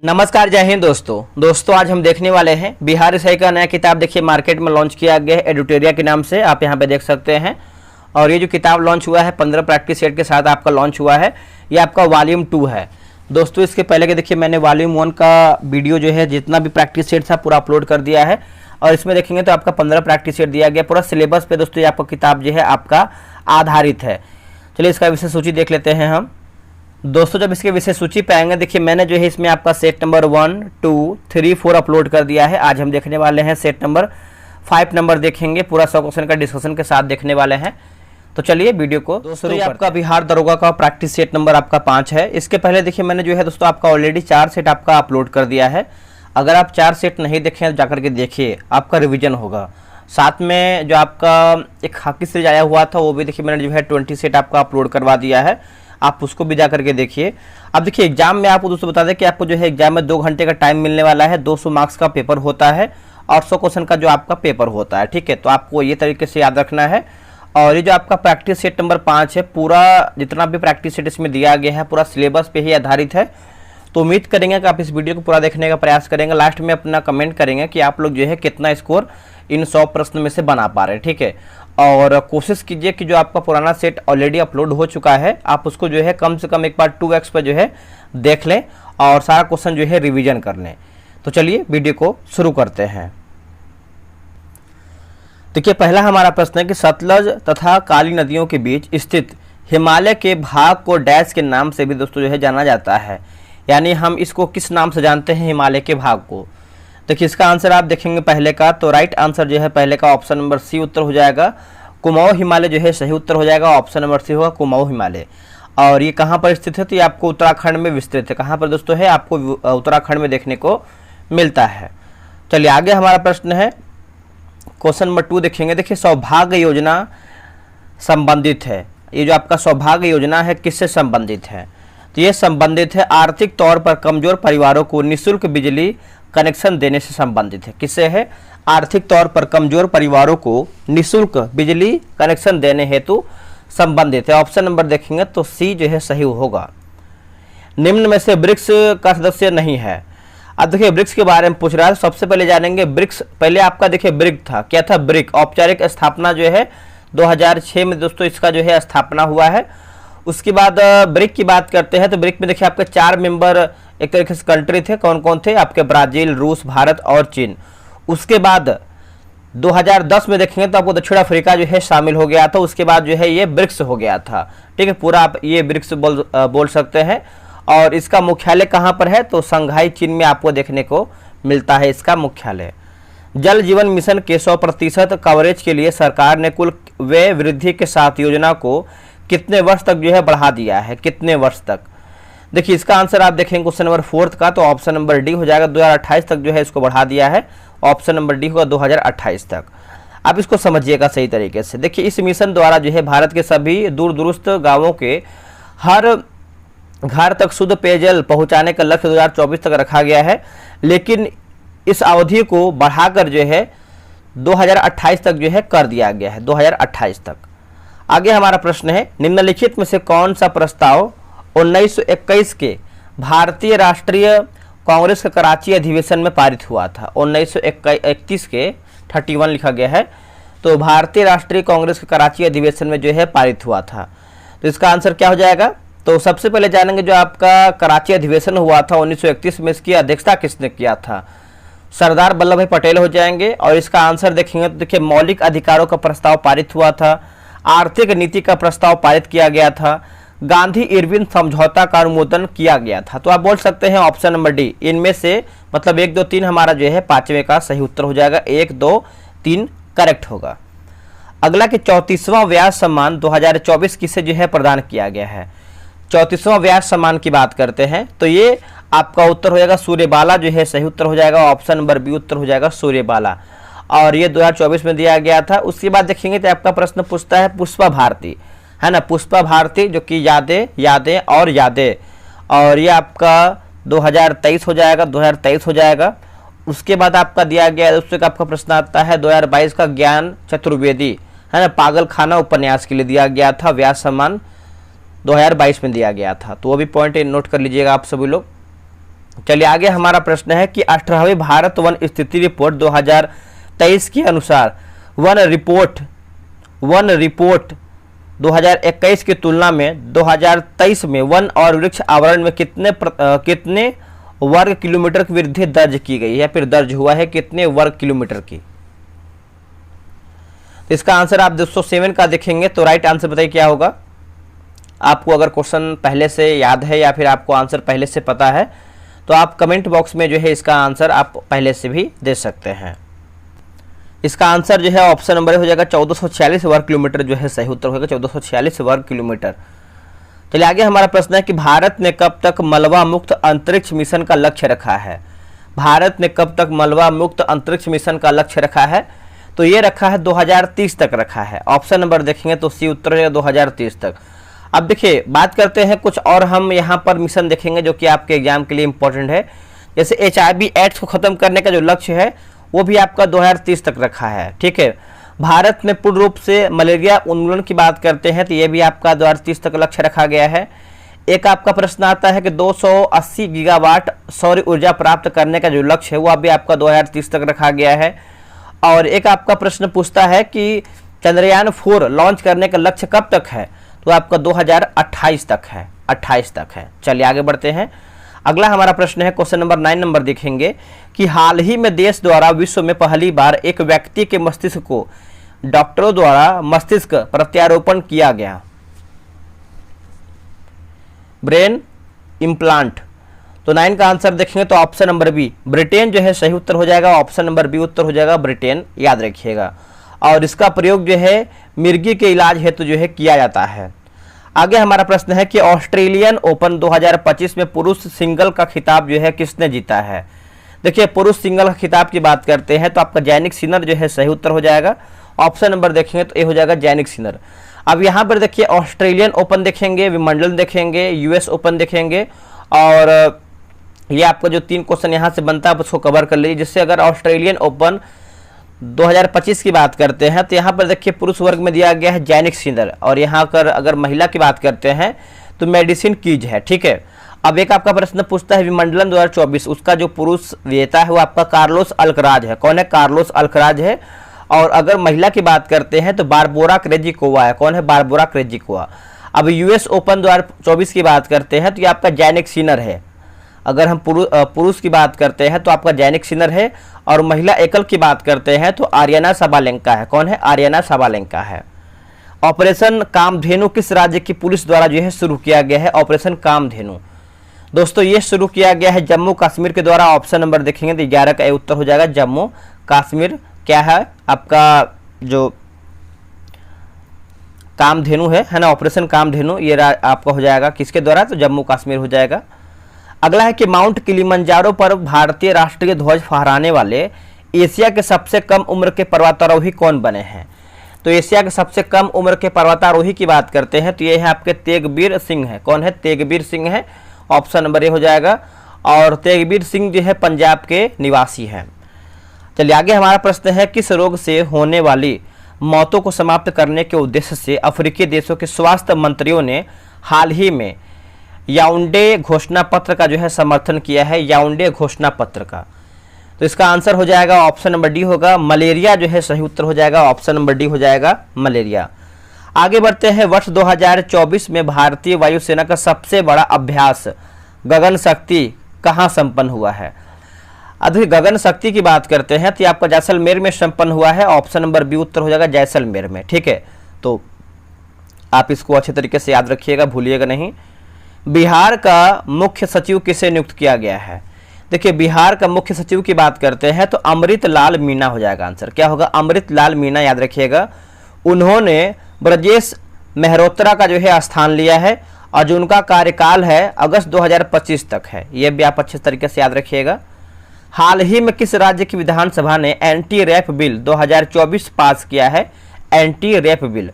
नमस्कार, जय हिंद दोस्तों आज हम देखने वाले हैं बिहार एसआई का नया किताब। देखिए मार्केट में लॉन्च किया गया है एडुटेरिया के नाम से, आप यहां पे देख सकते हैं। और ये जो किताब लॉन्च हुआ है 15 प्रैक्टिस सेट के साथ आपका लॉन्च हुआ है। ये आपका वॉल्यूम 2 है दोस्तों। इसके पहले के देखिए मैंने वॉल्यूम 1 का वीडियो जो है जितना भी प्रैक्टिस सेट था पूरा अपलोड कर दिया है। और इसमें देखेंगे तो आपका 15 प्रैक्टिस सेट दिया गया, पूरा सिलेबस पे दोस्तों ये आपका किताब जो है आपका आधारित है। चलिए इसका विषय सूची देख लेते हैं हम दोस्तों। जब इसके विषय सूची पे आएंगे देखिए मैंने जो है इसमें आपका सेट नंबर 1, 2, 3, 4 अपलोड कर दिया है। आज हम देखने वाले हैं सेट नंबर 5 नंबर देखेंगे, पूरा 100 क्वेश्चन का डिस्कशन के साथ देखने वाले हैं। तो चलिए वीडियो को दोस्तों, ये आपका बिहार दरोगा का प्रैक्टिस सेट नंबर आपका 5 है। इसके पहले देखिए मैंने जो है दोस्तों आपका ऑलरेडी 4 सेट आपका अपलोड कर दिया है। अगर आप 4 सेट नहीं देखें तो जाकर के देखिए, आपका रिविजन होगा। साथ में जो आपका एक हॉकी सीरीज आया हुआ था वो भी देखिए मैंने जो है 20 सेट आपका अपलोड करवा दिया है, आप उसको भी जा करके देखिए। अब देखिए एग्जाम में आपको दोस्तों बता दें कि आपको जो है एग्जाम में 2 घंटे का टाइम मिलने वाला है। 200 मार्क्स का पेपर होता है और 100 क्वेश्चन का जो आपका पेपर होता है, ठीक है। तो आपको ये तरीके से याद रखना है। और ये जो आपका प्रैक्टिस सेट नंबर 5 है, पूरा जितना भी प्रैक्टिस सेट इसमें दिया गया है पूरा सिलेबस पे ही आधारित है। तो उम्मीद करेंगे कि आप इस वीडियो को पूरा देखने का प्रयास करेंगे। लास्ट में अपना कमेंट करेंगे कि आप लोग जो है कितना स्कोर इन 100 प्रश्न में से बना पा रहे हैं, ठीक है। और कोशिश कीजिए कि जो आपका पुराना सेट ऑलरेडी अपलोड हो चुका है आप उसको जो है कम से कम एक बार 2x पर जो है देख लें और सारा क्वेश्चन जो है रिवीजन कर लें। तो चलिए वीडियो को शुरू करते हैं। देखिए पहला हमारा प्रश्न है कि सतलज तथा काली नदियों के बीच स्थित हिमालय के भाग को डैश के नाम से भी दोस्तों जो है जाना जाता है। यानी हम इसको किस नाम से जानते हैं हिमालय के भाग को। देखिए इसका आंसर आप देखेंगे पहले का, तो राइट आंसर जो है पहले का ऑप्शन नंबर सी उत्तर हो जाएगा। कुमाऊं हिमालय जो है सही उत्तर हो जाएगा, ऑप्शन नंबर सी होगा कुमाऊं हिमालय। और ये कहाँ पर स्थित है, तो ये आपको उत्तराखंड में विस्तृत है। कहाँ पर दोस्तों है, आपको उत्तराखंड में देखने को मिलता है। चलिए आगे हमारा प्रश्न है क्वेश्चन नंबर 2 देखेंगे। देखिए सौभाग्य योजना संबंधित है। ये जो आपका सौभाग्य योजना है किससे संबंधित है, तो ये संबंधित है आर्थिक तौर पर कमजोर परिवारों को निःशुल्क बिजली कनेक्शन देने से संबंधित है। किससे है, आर्थिक तौर पर कमजोर परिवारों को निःशुल्क बिजली कनेक्शन देने हेतु संबंधित है। ऑप्शन नंबर देखेंगे तो सी जो है सही होगा। निम्न में से ब्रिक्स का सदस्य नहीं है। अब देखिए ब्रिक्स के बारे में पूछ रहा है, सबसे पहले जानेंगे ब्रिक्स। पहले आपका देखिए ब्रिक था, क्या था ब्रिक, औपचारिक स्थापना जो है 2006 में दोस्तों इसका जो है स्थापना हुआ है। उसके बाद ब्रिक की बात करते हैं तो ब्रिक में देखिए आपके 4 मेंबर एक तरीके से कंट्री थे। कौन कौन थे, आपके ब्राजील, रूस, भारत और चीन। उसके बाद 2010 में देखेंगे तो आपको दक्षिण अफ्रीका जो है शामिल हो गया था। उसके बाद जो है ये ब्रिक्स हो गया था, ठीक है। पूरा आप ये ब्रिक्स बोल सकते हैं। और इसका मुख्यालय कहाँ पर है, तो शंघाई चीन में आपको देखने को मिलता है इसका मुख्यालय। जल जीवन मिशन के 100% कवरेज के लिए सरकार ने कुल व्यय वृद्धि के साथ योजना को कितने वर्ष तक जो है बढ़ा दिया है, कितने वर्ष तक। देखिए इसका आंसर आप देखेंगे क्वेश्चन नंबर 4 का, तो ऑप्शन नंबर डी हो जाएगा। 2028 तक जो है इसको बढ़ा दिया है, ऑप्शन नंबर डी होगा 2028 तक। आप इसको समझिएगा सही तरीके से। देखिए इस मिशन द्वारा जो है भारत के सभी दूर दूरस्थ गांवों के हर घर तक शुद्ध पेयजल पहुंचाने का लक्ष्य 2024 तक रखा गया है। लेकिन इस अवधि को बढ़ाकर जो है 2028 तक जो है कर दिया गया है, 2028 तक। आगे हमारा प्रश्न है निम्नलिखित में से कौन सा प्रस्ताव 1921 के भारतीय राष्ट्रीय कांग्रेस के कराची अधिवेशन में पारित हुआ था। 1931 के 31 लिखा गया है, तो भारतीय राष्ट्रीय कांग्रेस के कराची अधिवेशन में जो है पारित हुआ था। तो इसका आंसर क्या हो जाएगा, तो सबसे पहले जानेंगे जो आपका कराची अधिवेशन हुआ था 1931 में, इसकी अध्यक्षता किसने किया था, सरदार वल्लभ भाई पटेल हो जाएंगे। और इसका आंसर देखेंगे तो देखिए मौलिक अधिकारों का प्रस्ताव पारित हुआ था, आर्थिक नीति का प्रस्ताव पारित किया गया था, गांधी इरविन समझौता का अनुमोदन किया गया था। तो आप बोल सकते हैं ऑप्शन नंबर डी, इनमें से मतलब 1, 2, 3 हमारा जो है 5वें का सही उत्तर हो जाएगा। 1, 2, 3 करेक्ट होगा। अगला कि 34वां व्यास सम्मान 2024 किसे जो है प्रदान किया गया है। 34वां व्यास सम्मान की बात करते हैं तो ये आपका उत्तर हो जाएगा सूर्यबाला जो है सही उत्तर हो जाएगा, ऑप्शन नंबर बी उत्तर हो जाएगा सूर्यबाला। और ये 2024 में दिया गया था। उसके बाद देखेंगे तो आपका प्रश्न पूछता है पुष्पा भारती, है ना, पुष्पा भारती जो कि यादें यादें और यादें, और ये आपका 2023 हो जाएगा, 2023 हो जाएगा। उसके बाद आपका दिया गया है उससे आपका प्रश्न आता है 2022 का ज्ञान चतुर्वेदी, है ना, पागल खाना उपन्यास के लिए दिया गया था, व्यास सम्मान 2022 में दिया गया था। तो वो भी पॉइंट नोट कर लीजिएगा आप सभी लोग। चलिए आगे हमारा प्रश्न है कि 18वीं भारत वन स्थिति रिपोर्ट 2023 के अनुसार वन रिपोर्ट 2021 की तुलना में 2023 में वन और वृक्ष आवरण में कितने वर्ग किलोमीटर की वृद्धि दर्ज की गई है, फिर दर्ज हुआ है कितने वर्ग किलोमीटर की। तो इसका आंसर आप 207 का देखेंगे तो राइट आंसर बताइए क्या होगा। आपको अगर क्वेश्चन पहले से याद है या फिर आपको आंसर पहले से पता है तो आप कमेंट बॉक्स में जो है इसका आंसर आप पहले से भी दे सकते हैं। इसका आंसर जो है ऑप्शन नंबर हो जाएगा 1446 वर्ग किलोमीटर जो है सही उत्तर होगा 1446 वर्ग किलोमीटर। चलिए आगे हमारा प्रश्न है कि भारत ने कब तक मलबा मुक्त अंतरिक्ष मिशन का लक्ष्य रखा है। भारत ने कब तक मलबा मुक्त अंतरिक्ष मिशन का लक्ष्य रखा है, तो ये रखा है 2030 तक रखा है। ऑप्शन नंबर देखेंगे तो सी उत्तर है 2030 तक। अब देखिए बात करते हैं कुछ और, हम यहाँ पर मिशन देखेंगे जो कि आपके एग्जाम के लिए इंपॉर्टेंट है। जैसे HIV एड्स को खत्म करने का जो लक्ष्य है वो भी आपका 2030 तक रखा है। ठीक है, भारत में पूर्ण रूप से मलेरिया उन्मूलन की बात करते हैं तो ये भी आपका 2030 तक लक्ष्य रखा गया है। एक आपका प्रश्न आता है कि 280 गीगावाट सौर ऊर्जा प्राप्त करने का जो लक्ष्य है वो अभी आपका 2030 तक रखा गया है। और एक आपका प्रश्न पूछता है कि चंद्रयान 4 लॉन्च करने का लक्ष्य कब तक है, तो आपका 2028 तक है, 28 तक है। चलिए आगे बढ़ते हैं। अगला हमारा प्रश्न है क्वेश्चन नंबर 9 नंबर देखेंगे कि हाल ही में देश द्वारा विश्व में पहली बार एक व्यक्ति के मस्तिष्क को डॉक्टरों द्वारा मस्तिष्क प्रत्यारोपण किया गया। ब्रेन इम्प्लांट, तो 9 का आंसर देखेंगे तो ऑप्शन नंबर बी ब्रिटेन जो है सही उत्तर हो जाएगा। ऑप्शन नंबर बी उत्तर हो जाएगा ब्रिटेन, याद रखिएगा। और इसका प्रयोग जो है मिर्गी के इलाज हेतु जो है किया जाता है। आगे हमारा प्रश्न है कि ऑस्ट्रेलियन ओपन 2025 में पुरुष सिंगल का खिताब जो है किसने जीता है। देखिए पुरुष सिंगल का खिताब की बात करते हैं तो आपका जैनिक सिनर जो है सही उत्तर हो जाएगा। ऑप्शन नंबर देखेंगे तो ये हो जाएगा जैनिक सिनर। अब यहाँ पर देखिए ऑस्ट्रेलियन ओपन देखेंगे, विंबलडन देखेंगे, US ओपन देखेंगे और ये आपका जो 3 क्वेश्चन यहाँ से बनता है उसको कवर कर लीजिए। जिससे अगर ऑस्ट्रेलियन ओपन 2025 की बात करते हैं तो यहाँ पर देखिए पुरुष वर्ग में दिया गया है जैनिक सिनर और यहाँ पर अगर महिला की बात करते हैं तो मेडिसिन कीज है। ठीक है, अब एक आपका प्रश्न पूछता है विंबलडन 2024 उसका जो पुरुष विजेता है वो आपका कार्लोस अल्कराज है। कौन है? कार्लोस अल्कराज है। और अगर महिला की बात करते हैं तो बारबोरा क्रेजिकोवा है। कौन है? Barbora Krejcikova. अब US ओपन 2024 की बात करते हैं तो ये आपका जैनिक सिनर है। अगर हम पुरुष की बात करते हैं तो आपका जैनिक सिनर है और महिला एकल की बात करते हैं तो आर्याना साबालेंका है। कौन है? आर्याना साबालेंका है। ऑपरेशन कामधेनु किस राज्य की पुलिस द्वारा जो है शुरू किया गया है? ऑपरेशन कामधेनु दोस्तों ये शुरू किया गया है जम्मू कश्मीर के द्वारा। ऑप्शन नंबर देखेंगे तो 11 का उत्तर हो जाएगा जम्मू कश्मीर। क्या है आपका जो कामधेनु है ना, ऑपरेशन कामधेनु, ये आपका हो जाएगा किसके द्वारा? तो जम्मू कश्मीर हो जाएगा। अगला है कि माउंट किलिमंजारो पर भारतीय राष्ट्रीय ध्वज फहराने वाले एशिया के सबसे कम उम्र के पर्वतारोही कौन बने हैं? तो एशिया के सबसे कम उम्र के पर्वतारोही की बात करते हैं तो ये है आपके तेगबीर सिंह है। कौन है? तेगबीर सिंह है। ऑप्शन नंबर ए हो जाएगा। और तेगबीर सिंह जो है पंजाब के निवासी हैं। चलिए आगे हमारा प्रश्न है किस रोग से होने वाली मौतों को समाप्त करने के उद्देश्य से अफ्रीकी देशों के स्वास्थ्य मंत्रियों ने हाल ही में याउंडे घोषणा पत्र का जो है समर्थन किया है? याउंडे घोषणा पत्र का। तो इसका आंसर हो जाएगा ऑप्शन नंबर डी होगा मलेरिया जो है सही उत्तर हो जाएगा। ऑप्शन नंबर डी हो जाएगा मलेरिया। आगे बढ़ते हैं। वर्ष 2024 में भारतीय वायुसेना का सबसे बड़ा अभ्यास गगन शक्ति कहाँ संपन्न हुआ है? अभी गगन शक्ति की बात करते हैं तो आपका जैसलमेर में संपन्न हुआ है। ऑप्शन नंबर बी उत्तर हो जाएगा जैसलमेर में। ठीक है, तो आप इसको अच्छे तरीके से याद रखिएगा, भूलिएगा नहीं। बिहार का मुख्य सचिव किसे नियुक्त किया गया है? देखिए बिहार का मुख्य सचिव की बात करते हैं तो अमृत लाल मीणा हो जाएगा। आंसर क्या होगा? अमृत लाल मीणा, याद रखिएगा। उन्होंने ब्रजेश मेहरोत्रा का जो है स्थान लिया है और जो उनका कार्यकाल है अगस्त 2025 तक है। यह भी आप अच्छे तरीके से याद रखिएगा। हाल ही में किस राज्य की विधानसभा ने एंटी रेप बिल 2024 पास किया है? एंटी रेप बिल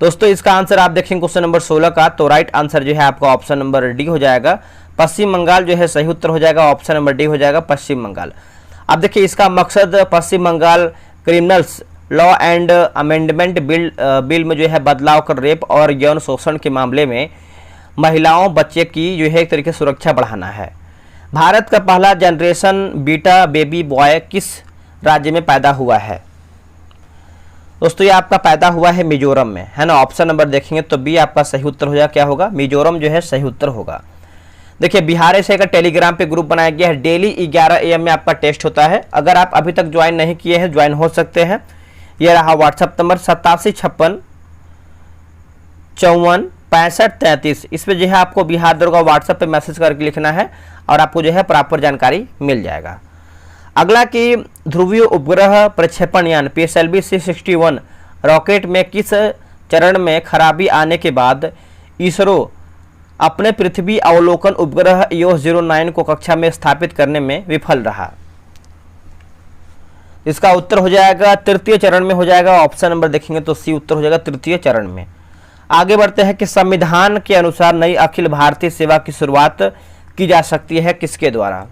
दोस्तों इसका आंसर आप देखेंगे क्वेश्चन नंबर 16 का, तो राइट आंसर जो है आपका ऑप्शन नंबर डी हो जाएगा। पश्चिम बंगाल जो है सही उत्तर हो जाएगा। ऑप्शन नंबर डी हो जाएगा पश्चिम बंगाल। अब देखिए इसका मकसद Paschim Bengal criminals law and amendment bill में जो है बदलाव कर रेप और यौन शोषण के मामले में महिलाओं बच्चे की जो है एक तरीके से सुरक्षा बढ़ाना है। भारत का पहला जनरेशन बीटा बेबी बॉय किस राज्य में पैदा हुआ है? दोस्तों ये आपका पैदा हुआ है मिजोरम में, है ना। ऑप्शन नंबर देखेंगे तो बी आपका सही उत्तर हो जाएगा, क्या होगा, मिजोरम जो है सही उत्तर होगा। देखिए बिहार से का टेलीग्राम पे ग्रुप बनाया गया है, डेली 11 AM में आपका टेस्ट होता है। अगर आप अभी तक ज्वाइन नहीं किए हैं ज्वाइन हो सकते हैं। यह रहा व्हाट्सएप नंबर 8756546533। इस पर जो है आपको बिहार दरोगा व्हाट्सएप पे मैसेज करके लिखना है और आपको जो है प्रॉपर जानकारी मिल जाएगा। अगला कि ध्रुवीय उपग्रह प्रक्षेपण यान PSLV C61 रॉकेट में किस चरण में खराबी आने के बाद इसरो अपने पृथ्वी अवलोकन उपग्रह EOS-09 को कक्षा में स्थापित करने में विफल रहा? इसका उत्तर हो जाएगा तृतीय चरण में हो जाएगा। ऑप्शन नंबर देखेंगे तो सी उत्तर हो जाएगा तृतीय चरण में। आगे बढ़ते हैं कि संविधान के अनुसार नई अखिल भारतीय सेवा की शुरुआत की जा सकती है किसके द्वारा?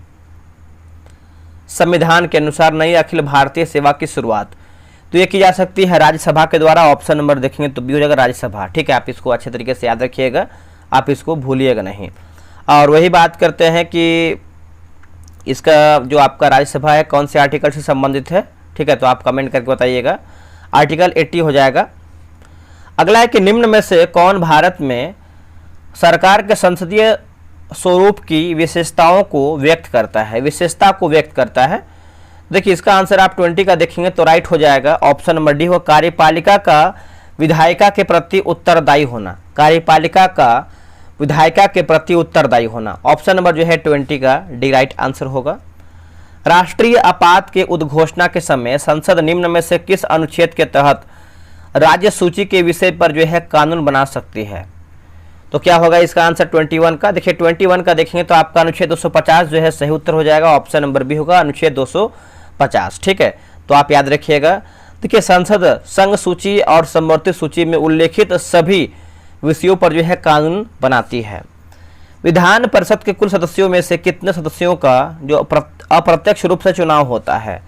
संविधान के अनुसार नई अखिल भारतीय सेवा की शुरुआत तो ये की जा सकती है राज्यसभा के द्वारा। ऑप्शन नंबर देखेंगे तो बी हो जाएगा राज्यसभा। ठीक है, आप इसको अच्छे तरीके से याद रखिएगा, आप इसको भूलिएगा नहीं। और वही बात करते हैं कि इसका जो आपका राज्यसभा है कौन से आर्टिकल से संबंधित है। ठीक है, तो आप कमेंट करके बताइएगा। आर्टिकल 80 हो जाएगा। अगला है कि निम्न में से कौन भारत में सरकार के संसदीय स्वरूप की विशेषताओं को व्यक्त करता है, विशेषता को व्यक्त करता है? देखिए इसका आंसर आप 20 का देखेंगे तो राइट हो जाएगा। ऑप्शन नंबर डी हो, कार्यपालिका का विधायिका के प्रति उत्तरदायी होना। कार्यपालिका का विधायिका के प्रति उत्तरदायी होना। ऑप्शन नंबर जो है 20 का डी राइट आंसर होगा। राष्ट्रीय आपात के उद्घोषणा के समय संसद निम्न में से किस अनुच्छेद के तहत राज्य सूची के विषय पर जो है कानून बना सकती है? तो क्या होगा इसका आंसर 21 का। देखिए 21 का देखेंगे तो आपका अनुच्छेद 250 जो है सही उत्तर हो जाएगा। ऑप्शन नंबर बी होगा अनुच्छेद 250। ठीक है, तो आप याद रखिएगा। देखिए संसद संघ सूची और समवर्ती सूची में उल्लेखित सभी विषयों पर जो है कानून बनाती है। विधान परिषद के कुल सदस्यों में से कितने सदस्यों का जो अप्रत्यक्ष रूप से चुनाव होता है?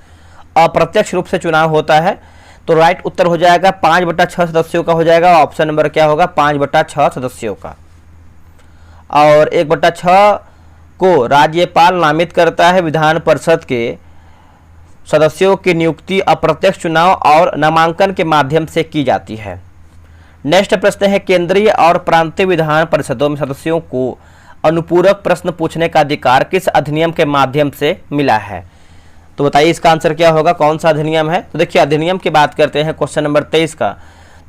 अप्रत्यक्ष रूप से चुनाव होता है तो राइट उत्तर हो जाएगा 5/6 सदस्यों का हो जाएगा। ऑप्शन नंबर क्या होगा 5/6 सदस्यों का। और 1/6 को राज्यपाल नामित करता है। विधान परिषद के सदस्यों की नियुक्ति अप्रत्यक्ष चुनाव और नामांकन के माध्यम से की जाती है। नेक्स्ट प्रश्न है केंद्रीय और प्रांतीय विधान परिषदों में सदस्यों को अनुपूरक प्रश्न पूछने का अधिकार किस अधिनियम के माध्यम से मिला है? तो बताइए इसका आंसर क्या होगा, कौन सा अधिनियम है? तो देखिए अधिनियम की बात करते हैं क्वेश्चन नंबर 23 का,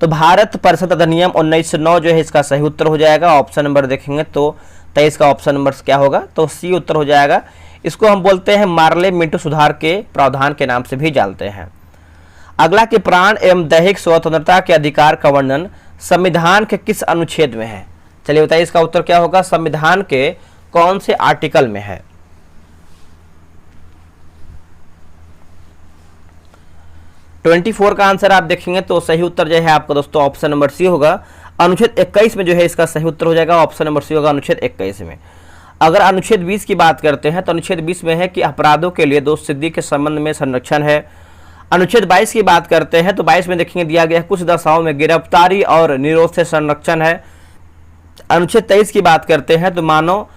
तो भारत परिषद अधिनियम 1909 जो है इसका सही उत्तर हो जाएगा। ऑप्शन नंबर देखेंगे तो 23 का ऑप्शन नंबर क्या होगा, तो सी उत्तर हो जाएगा। इसको हम बोलते हैं मार्ले मिंटो सुधार के प्रावधान के नाम से भी जानते हैं। अगला कि प्राण एवं दैहिक स्वतंत्रता के अधिकार का वर्णन संविधान के किस अनुच्छेद में है? चलिए बताइए इसका उत्तर क्या होगा, संविधान के कौन से आर्टिकल में है? तो 24 का आंसर आप देखेंगे तो सही उत्तर जो है आपका दोस्तों ऑप्शन नंबर सी होगा। अनुच्छेद 21 में जो है इसका सही उत्तर हो जाएगा। ऑप्शन नंबर सी होगा अनुच्छेद 21 में। अगर अनुच्छेद 20 की बात करते हैं तो अनुच्छेद 20 में है कि अपराधों के लिए दोष सिद्धि के संबंध में संरक्षण है। अनुच्छेद 22 की बात करते हैं तो 22 में देखेंगे दिया गया है कुछ दशाओं में गिरफ्तारी और निरोध से संरक्षण है। अनुच्छेद 23 की बात करते हैं तो मानव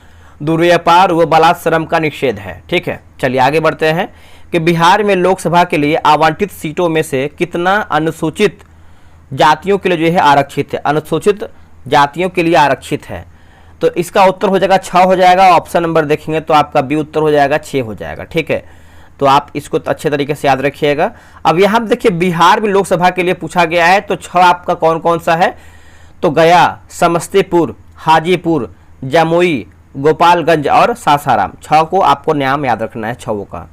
दुर्व्यापार व बलात्श्रम का निषेध है। ठीक है, चलिए आगे बढ़ते हैं कि बिहार में लोकसभा के लिए आवंटित सीटों में से कितना अनुसूचित जातियों के लिए जो है आरक्षित है? अनुसूचित जातियों के लिए आरक्षित है तो इसका उत्तर हो जाएगा 6 हो जाएगा। ऑप्शन नंबर देखेंगे तो आपका बी उत्तर हो जाएगा 6 हो जाएगा। ठीक है, तो आप इसको अच्छे तरीके से याद रखिएगा। अब यहाँ देखिए बिहार में लोकसभा के लिए पूछा गया है तो 6 आपका कौन कौन सा है, तो गया, समस्तीपुर, हाजीपुर, जमुई, गोपालगंज और सासाराम। 6 को आपको नाम याद रखना है 6 का।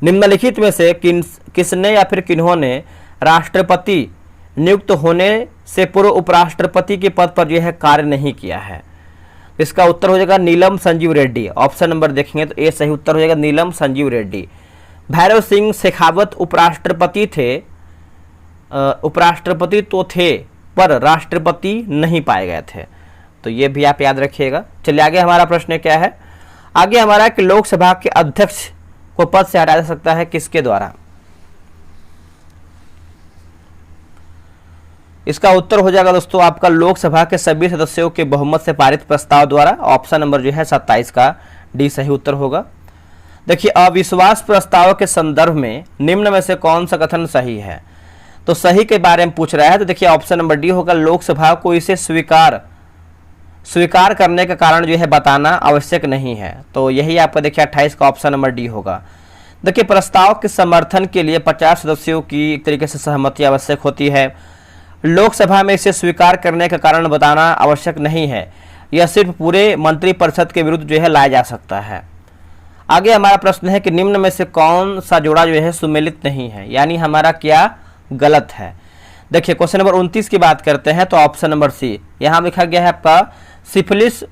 निम्नलिखित में से किसने या फिर किन्होंने राष्ट्रपति नियुक्त होने से पूर्व उपराष्ट्रपति के पद पर जो है कार्य नहीं किया है? इसका उत्तर हो जाएगा नीलम संजीव रेड्डी। ऑप्शन नंबर देखेंगे तो ए सही उत्तर हो जाएगा नीलम संजीव रेड्डी। भैरव सिंह शेखावत उपराष्ट्रपति थे, उपराष्ट्रपति तो थे पर राष्ट्रपति नहीं पाए गए थे, तो ये भी आप याद रखिएगा। चलिए आगे हमारा प्रश्न क्या है, आगे हमारा कि लोकसभा के अध्यक्ष को पद से हटाया जा सकता है किसके द्वारा? इसका उत्तर हो जाएगा दोस्तों आपका लोकसभा के सभी सदस्यों के बहुमत से पारित प्रस्ताव द्वारा। ऑप्शन नंबर जो है 27 का डी सही उत्तर होगा। देखिए अविश्वास प्रस्ताव के संदर्भ में निम्न में से कौन सा कथन सही है, तो सही के बारे में पूछ रहा है, तो देखिए ऑप्शन नंबर डी होगा, लोकसभा को इसे स्वीकार करने का कारण जो है बताना आवश्यक नहीं है। तो यही आपका देखिए 28 का ऑप्शन नंबर डी होगा। देखिए प्रस्ताव के समर्थन के लिए 50 सदस्यों की एक तरीके से सहमति आवश्यक होती है। लोकसभा में इसे स्वीकार करने का कारण बताना आवश्यक नहीं है, यह सिर्फ पूरे मंत्रिपरिषद के विरुद्ध जो है लाया जा सकता है। आगे हमारा प्रश्न है कि निम्न में से कौन सा जोड़ा जो है सुमेलित नहीं है, यानी हमारा क्या गलत है। देखिए क्वेश्चन नंबर 29 की बात करते हैं, तो ऑप्शन नंबर सी यहाँ लिखा गया है आपका सिफिलिस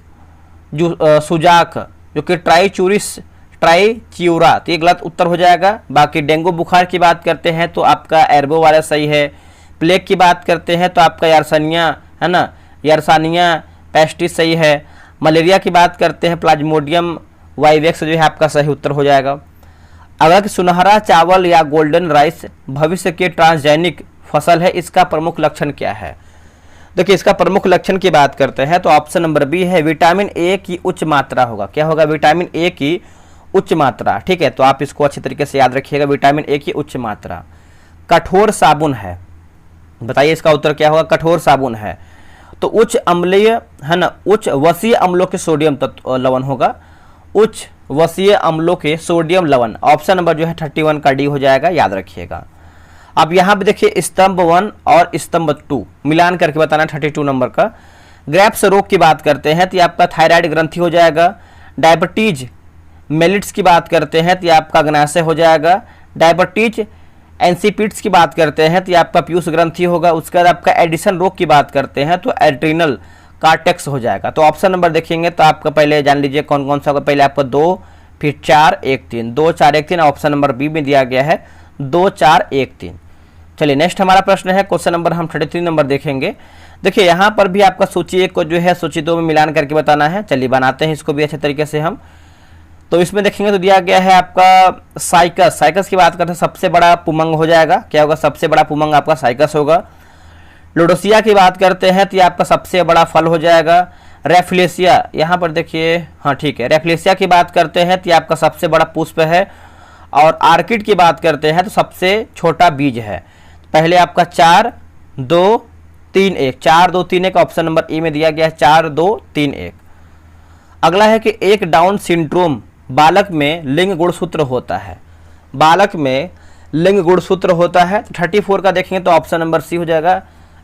सुजाक जो कि ट्राइच्यूरा, तो ये गलत उत्तर हो जाएगा। बाकी डेंगू बुखार की बात करते हैं तो आपका एर्बो वायरस सही है। प्लेग की बात करते हैं तो आपका यार्सानिया है ना, यार्सानिया पेस्टिस सही है। मलेरिया की बात करते हैं प्लाज्मोडियम वाइवेक्स जो है आपका सही उत्तर हो जाएगा। अगर सुनहरा चावल या गोल्डन राइस भविष्य के ट्रांसजेनिक फसल है, इसका प्रमुख लक्षण क्या है। देखिए इसका प्रमुख लक्षण की बात करते हैं तो ऑप्शन नंबर बी है, विटामिन ए की उच्च मात्रा होगा। क्या होगा, विटामिन ए की उच्च मात्रा। ठीक है, तो आप इसको अच्छी तरीके से याद रखिएगा, विटामिन ए की उच्च मात्रा। कठोर साबुन है, बताइए इसका उत्तर क्या होगा, कठोर साबुन है। तो उच्च अम्लीय है ना, उच्च वसीय अम्लों के सोडियम लवण होगा, उच्च वसीय अम्लों के सोडियम लवण। ऑप्शन नंबर जो है 31 का डी हो जाएगा, याद रखिएगा। अब यहाँ पे देखिए स्तंभ 1 और स्तंभ 2 मिलान करके बताना 32 नंबर का। ग्रेप्स रोग की बात करते हैं तो ये आपका थायराइड ग्रंथि हो जाएगा। डायबिटीज मेलिट्स की बात करते हैं तो ये आपका अग्नाशय हो जाएगा। डायबिटीज एंसिपिट्स की बात करते हैं तो ये आपका पीयूष ग्रंथि होगा। उसके बाद आपका एडिशन रोग की बात करते हैं तो एड्रिनल कार्टेक्स हो जाएगा। तो ऑप्शन नंबर देखेंगे तो आपका पहले जान लीजिए कौन कौन सा होगा। पहले आपका 2, फिर 4, 1, 3, 2, 4, 1, 3 ऑप्शन नंबर बी में दिया गया है 2, 4, 1, 3। चलिए नेक्स्ट हमारा प्रश्न है, क्वेश्चन नंबर हम 33 नंबर देखेंगे। देखिए यहाँ पर भी आपका सूची 1 को जो है सूची 2 में मिलान करके बताना है। चलिए बनाते हैं इसको भी अच्छे तरीके से हम। तो इसमें देखेंगे तो दिया गया है आपका साइकस। साइकस की बात करते हैं सबसे बड़ा पुमंग हो जाएगा। क्या होगा, सबसे बड़ा पुमंग आपका साइकस होगा। लोडोसिया की बात करते हैं तो ये आपका सबसे बड़ा फल हो जाएगा। रेफ्लेसिया, यहाँ पर देखिए, हाँ ठीक है, रेफ्लेसिया की बात करते हैं तो ये आपका सबसे बड़ा पुष्प है। और आर्किड की बात करते हैं तो सबसे छोटा बीज है। पहले आपका 4, 2, 3, 1, 4, 2, 3, 1 ऑप्शन नंबर ई में दिया गया है 4, 2, 3, 1। अगला है कि एक डाउन सिंड्रोम बालक में लिंग गुणसूत्र होता है। बालक में लिंग गुणसूत्र होता है तो 34 का देखेंगे तो ऑप्शन नंबर सी हो जाएगा,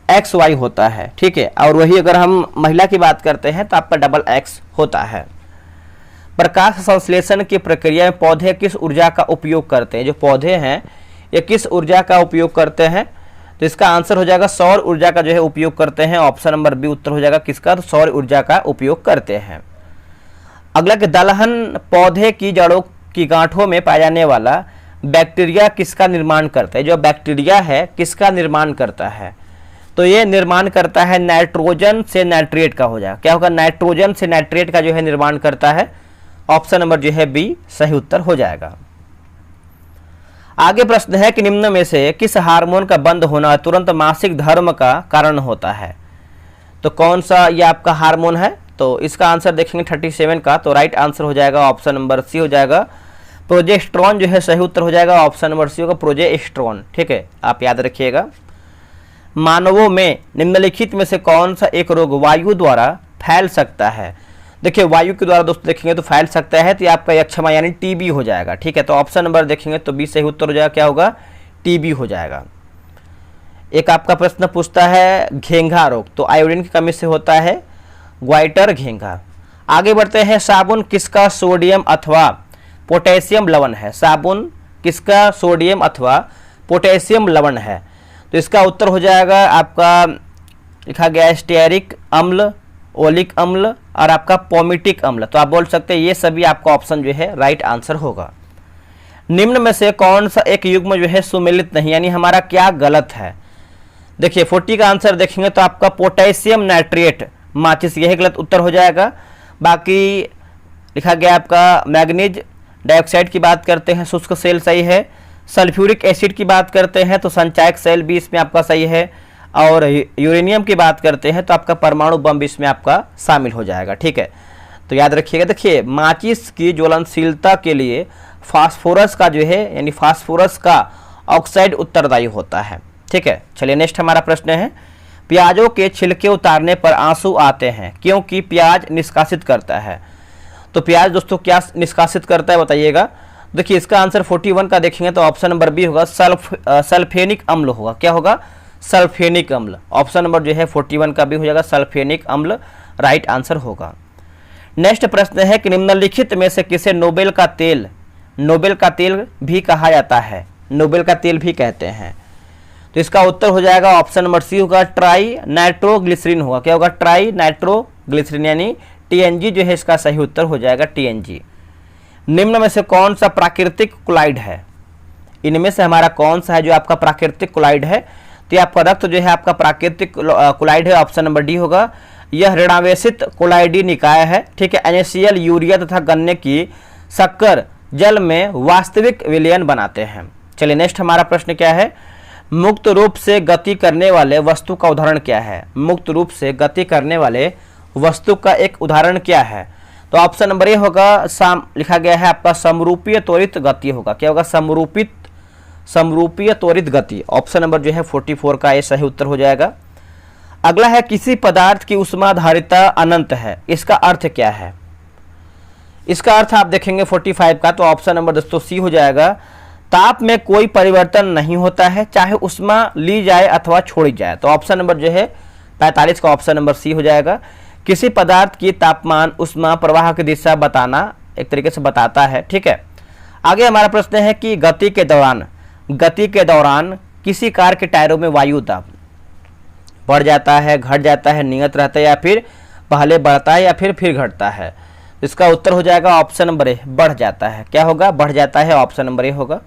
XY होता है। ठीक है, और वही अगर हम महिला की बात करते हैं तो आपका डबल X होता है। प्रकाश संश्लेषण की प्रक्रिया में पौधे किस ऊर्जा का उपयोग करते हैं। जो पौधे हैं ये किस ऊर्जा का उपयोग करते हैं, तो इसका आंसर हो जाएगा सौर ऊर्जा का जो है उपयोग करते हैं। ऑप्शन नंबर बी उत्तर हो जाएगा किसका, तो सौर ऊर्जा का उपयोग करते हैं। अगला कि दलहन पौधे की जड़ों की गांठों में पाया जाने वाला बैक्टीरिया किसका निर्माण करता है। जो बैक्टीरिया है किसका निर्माण करता है, तो ये निर्माण करता है नाइट्रोजन से नाइट्रेट का हो जाएगा। क्या होगा, नाइट्रोजन से नाइट्रेट का जो है निर्माण करता है। ऑप्शन नंबर जो है बी सही उत्तर हो जाएगा। आगे प्रश्न है कि निम्न में से किस हार्मोन का बंद होना तुरंत मासिक धर्म का कारण होता है। तो कौन सा ये आपका हार्मोन है, तो इसका आंसर देखेंगे 37 का, तो राइट आंसर हो जाएगा ऑप्शन नंबर सी हो जाएगा, प्रोजेस्टेरॉन जो है सही उत्तर हो जाएगा। ऑप्शन नंबर सी होगा प्रोजेस्टेरॉन। ठीक है, आप याद रखिएगा। मानवों में निम्नलिखित में से कौन सा एक रोग वायु द्वारा फैल सकता है। देखिए वायु के द्वारा दोस्तों देखेंगे तो फैल सकता है, तो ये आपका यक्षमा यानी टीबी हो जाएगा। ठीक है, तो ऑप्शन नंबर देखेंगे तो बी सही उत्तर हो जाएगा, क्या होगा, टीबी हो जाएगा। एक आपका प्रश्न पूछता है घेंघा रोग, तो आयोडीन की कमी से होता है ग्वाइटर घेंघा। आगे बढ़ते हैं, साबुन किसका सोडियम अथवा पोटेशियम लवण है। साबुन किसका सोडियम अथवा पोटेशियम लवण है, तो इसका उत्तर हो जाएगा आपका लिखा गया स्टेरिक अम्ल, ओलिक अम्ल और आपका पोमिटिक अम्ल। तो आप बोल सकते हैं ये सभी आपका ऑप्शन जो है राइट आंसर होगा। निम्न में से कौन सा एक युग्म जो है सुमेलित नहीं, यानी हमारा क्या गलत है। देखिए 40 का आंसर देखेंगे तो आपका पोटेशियम नाइट्रेट माचिस, यही गलत उत्तर हो जाएगा। बाकी लिखा गया आपका मैग्नीज डाइऑक्साइड की बात करते हैं शुष्क सेल सही है। सल्फ्यूरिक एसिड की बात करते हैं तो संचायक सेल भी इसमें आपका सही है। और यूरेनियम की बात करते हैं तो आपका परमाणु बम भी इसमें आपका शामिल हो जाएगा। ठीक है, तो याद रखिएगा, देखिए माचिस की ज्वलनशीलता के लिए फास्फोरस का जो है यानी फास्फोरस का ऑक्साइड उत्तरदायी होता है। ठीक है, चलिए नेक्स्ट हमारा प्रश्न है, प्याजों के छिलके उतारने पर आंसू आते हैं क्योंकि प्याज निष्कासित करता है। तो प्याज दोस्तों क्या निष्कासित करता है बताइएगा। देखिए इसका आंसर 41 का देखेंगे तो ऑप्शन नंबर बी होगा, सल्फेनिक अम्ल होगा। क्या होगा? सल्फेनिक अम्ल। ऑप्शन नंबर जो है 41 का भी हो जाएगा, सल्फेनिक अम्ल राइट आंसर होगा। नेक्स्ट प्रश्न है कि निम्नलिखित में से किसे नोबेल का तेल भी कहा जाता है? नोबेल का तेल भी कहते हैं। तो इसका उत्तर हो जाएगा ऑप्शन नंबर सी होगा, ट्राई नाइट्रोग्लिसरीन होगा। क्या होगा? ट्राई नाइट्रोग्लिसरीन यानी टीएनजी जो है इसका सही उत्तर हो जाएगा टीएनजी। निम्न में से कौन सा प्राकृतिक क्लोराइड है? इनमें से हमारा कौन सा है जो आपका प्राकृतिक क्लोराइड है? तो आपका रक्त जो है आपका प्राकृतिक क्लोराइड है, ऑप्शन नंबर डी होगा। यह ऋणावेशित क्लोराइडी निकाय है। ठीक है, NaCl, यूरिया तथा गन्ने की शक्कर जल में वास्तविक विलयन बनाते हैं। चलिए नेक्स्ट हमारा प्रश्न क्या है, मुक्त रूप से गति करने वाले वस्तु का उदाहरण क्या है? मुक्त रूप से गति करने वाले वस्तु का एक उदाहरण क्या है? तो ऑप्शन नंबर ए होगा, लिखा गया है आपका समरूपीय त्वरित गति होगा। क्या होगा? समरूपीय त्वरित गति। ऑप्शन नंबर जो है 44 का ये सही उत्तर हो जाएगा। अगला है, किसी पदार्थ की ऊष्माधारिता अनंत है, इसका अर्थ क्या है? इसका अर्थ आप देखेंगे 45 का, तो ऑप्शन नंबर दोस्तों सी हो जाएगा, ताप में कोई परिवर्तन नहीं होता है चाहे ऊष्मा ली जाए अथवा छोड़ी जाए। तो ऑप्शन नंबर जो है 45 का ऑप्शन नंबर सी हो जाएगा। किसी पदार्थ की तापमान ऊष्मा प्रवाह की दिशा बताना एक तरीके से बताता है। ठीक है, आगे हमारा प्रश्न है कि गति के दौरान किसी कार के टायरों में वायु दाब बढ़ जाता है, घट जाता है, नियत रहता है या फिर पहले बढ़ता है या फिर घटता है? इसका उत्तर हो जाएगा ऑप्शन नंबर ए, बढ़ जाता है। क्या होगा? बढ़ जाता है, ऑप्शन नंबर ए होगा।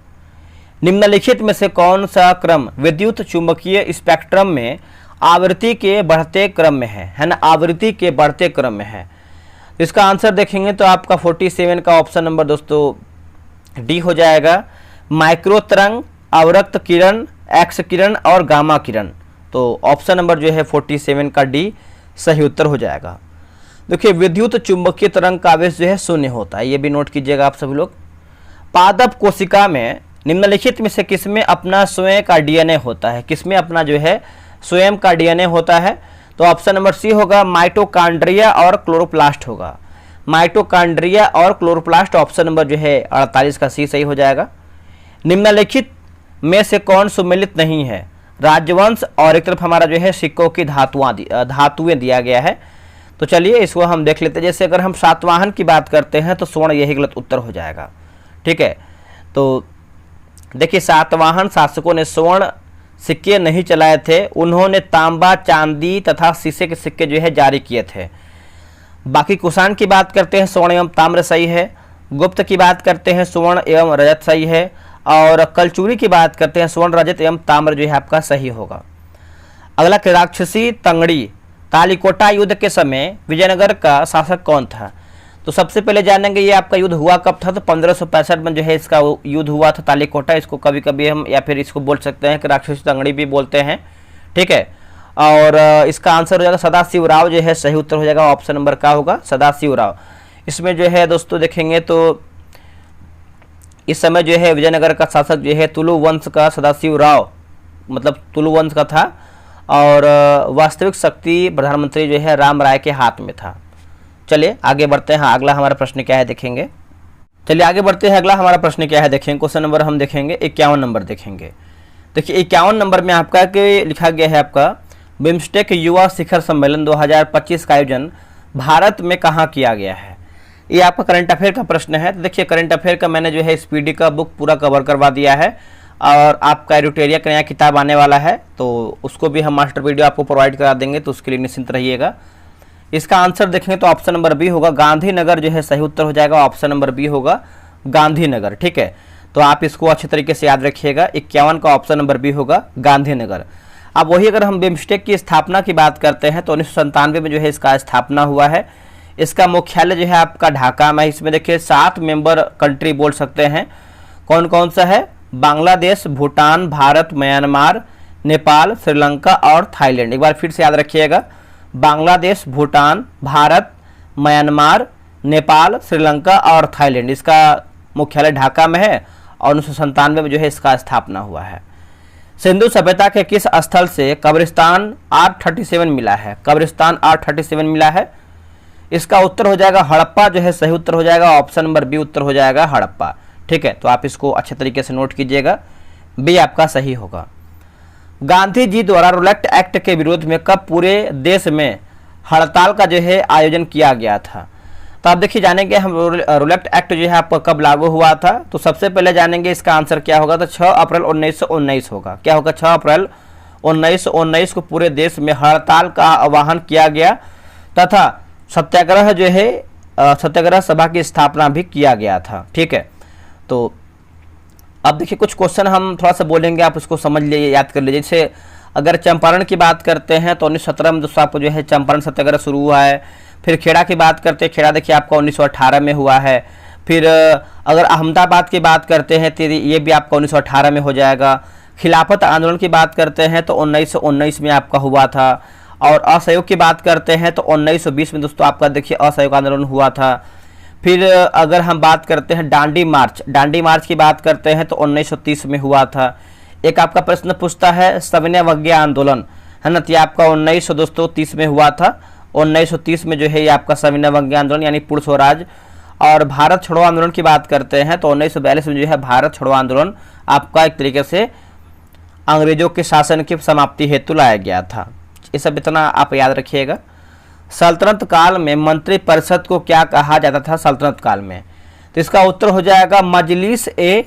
निम्नलिखित में से कौन सा क्रम विद्युत चुंबकीय स्पेक्ट्रम में आवृत्ति के बढ़ते क्रम में है ना? आवृत्ति के बढ़ते क्रम में है। इसका आंसर देखेंगे तो आपका 47 का ऑप्शन नंबर दोस्तों डी हो जाएगा, माइक्रो तरंग, अवरक्त किरण, एक्स किरण और गामा किरण। तो ऑप्शन नंबर जो है 47 का डी सही उत्तर हो जाएगा। देखिए विद्युत चुंबकीय तरंग का आवेश जो है शून्य होता है, ये भी नोट कीजिएगा आप सभी लोग। पादप कोशिका में निम्नलिखित में से किसमें अपना स्वयं का डीएनए होता है? किसमें अपना जो है स्वयं का डीएनए होता है? तो ऑप्शन नंबर सी होगा, माइटोकॉन्ड्रिया और क्लोरोप्लास्ट होगा। माइटोकॉन्ड्रिया और क्लोरोप्लास्ट, ऑप्शन नंबर जो है 48 का सी सही हो जाएगा। निम्नलिखित में से कौन सुमेलित नहीं है? राजवंश और एक तरफ हमारा जो है सिक्कों की धातुएं दिया गया है। तो चलिए इसको हम देख लेते हैं। जैसे अगर हम सातवाहन की बात करते हैं तो स्वर्ण यही गलत उत्तर हो जाएगा। ठीक है, तो देखिए सातवाहन शासकों ने स्वर्ण सिक्के नहीं चलाए थे, उन्होंने तांबा, चांदी तथा शीशे के सिक्के जो है जारी किए थे। बाकी कुषाण की बात करते हैं स्वर्ण एवं ताम्र सही है। गुप्त की बात करते हैं स्वर्ण एवं रजत सही है। और कलचुरी की बात करते हैं स्वर्ण, रजत एवं ताम्र जो है आपका सही होगा। अगला राक्षसी तंगड़ी तालिकोटा युद्ध के समय विजयनगर का शासक कौन था? तो सबसे पहले जानेंगे ये आपका युद्ध हुआ कब था। तो 1565 में जो है इसका युद्ध हुआ था तालिकोटा। इसको कभी कभी हम या फिर इसको बोल सकते हैं कि राक्षसी तंगड़ी भी बोलते हैं। ठीक है, और इसका आंसर हो जाएगा सदाशिव राव जो है सही उत्तर हो जाएगा। ऑप्शन नंबर का होगा सदाशिव राव। इसमें जो है दोस्तों देखेंगे तो इस समय जो है विजयनगर का शासक जो है तुलु वंश का सदाशिव राव, मतलब तुलु वंश का था। और वास्तविक शक्ति प्रधानमंत्री जो है राम राय के हाथ में था। चलिए आगे बढ़ते हैं। अगला हमारा प्रश्न क्या है देखेंगे। चलिए आगे बढ़ते हैं। अगला हमारा प्रश्न क्या है देखेंगे। क्वेश्चन नंबर हम देखेंगे 51 नंबर देखेंगे। देखिए 51 नंबर में आपका लिखा गया है आपका बिम्स्टेक युवा शिखर सम्मेलन 2025 का आयोजन भारत में कहाँ किया गया है? ये आपका करंट अफेयर का प्रश्न है। तो देखिए करंट अफेयर का मैंने जो है स्पीडी का बुक पूरा कवर करवा दिया है और आपका एडिटोरिया का नया किताब आने वाला है, तो उसको भी हम मास्टर वीडियो आपको प्रोवाइड करा देंगे, तो उसके लिए निश्चिंत रहिएगा। इसका आंसर देखेंगे तो ऑप्शन नंबर बी होगा, गांधीनगर जो है सही उत्तर हो जाएगा। ऑप्शन नंबर बी होगा गांधीनगर। ठीक है, तो आप इसको अच्छे तरीके से याद रखिएगा। 51 का ऑप्शन नंबर बी होगा गांधीनगर। अब वही अगर हम बिम्स्टेक की स्थापना की बात करते हैं तो 1997 में जो है इसका स्थापना हुआ है। इसका मुख्यालय जो है आपका ढाका में। इसमें देखिए 7 मेंबर कंट्री बोल सकते हैं। कौन कौन सा है? बांग्लादेश, भूटान, भारत, म्यांमार, नेपाल, श्रीलंका और थाईलैंड। एक बार फिर से याद रखिएगा, बांग्लादेश, भूटान, भारत, म्यांमार, नेपाल, श्रीलंका और थाईलैंड। इसका मुख्यालय ढाका में है और 1997 में जो है इसका स्थापना हुआ है। सिंधु सभ्यता के किस स्थल से कब्रिस्तान R37 मिला है? कब्रिस्तान R37 मिला है। इसका उत्तर हो जाएगा हड़प्पा जो है सही उत्तर हो जाएगा। ऑप्शन नंबर बी उत्तर हो जाएगा हड़प्पा। ठीक है, तो आप इसको अच्छे तरीके से नोट कीजिएगा, बी आपका सही होगा। गांधी जी द्वारा रूलेट एक्ट के विरोध में कब पूरे देश में हड़ताल का जो है आयोजन किया गया था? तो आप देखिए जानेंगे हम रूलेट एक्ट जो है आपका कब लागू हुआ था। तो सबसे पहले जानेंगे इसका आंसर क्या होगा, तो 6 अप्रैल 1919 होगा। क्या होगा? 6 अप्रैल 1919 को पूरे देश में हड़ताल का आह्वान किया गया तथा सत्याग्रह जो है सत्याग्रह सभा की स्थापना भी किया गया था। ठीक है, तो अब देखिए कुछ क्वेश्चन हम थोड़ा सा बोलेंगे, आप उसको समझ लीजिए, याद कर लीजिए। जैसे अगर चंपारण की बात करते हैं तो 1917 में दोस्तों आपको जो है चंपारण सत्याग्रह शुरू हुआ है। फिर खेड़ा की बात करते हैं, खेड़ा देखिए आपका 1918 में हुआ है। फिर अगर अहमदाबाद की बात करते हैं तो ये भी आपका 1918 में हो जाएगा। खिलाफत आंदोलन की बात करते हैं तो 1919 में आपका हुआ था। और असहयोग की बात करते हैं तो 1920 में दोस्तों आपका देखिए असहयोग आंदोलन हुआ था। फिर अगर हम बात करते हैं डांडी मार्च की बात करते हैं तो 1930 में हुआ था। एक आपका प्रश्न पूछता है सविनय अवज्ञा आंदोलन, है ना, तो ये आपका 1930 में हुआ था। 1930 में जो है ये आपका सविनय अवज्ञा आंदोलन यानी पूर्ण स्वराज। और भारत छोड़ो आंदोलन की बात करते हैं तो 1942 में जो है भारत छोड़ो आंदोलन आपका एक तरीके से अंग्रेजों के शासन की समाप्ति हेतु लाया गया था। ये सब इतना आप याद रखिएगा। सल्तनत काल में मंत्री परिषद को क्या कहा जाता था? सल्तनत काल में, तो इसका उत्तर हो जाएगा मजलिस ए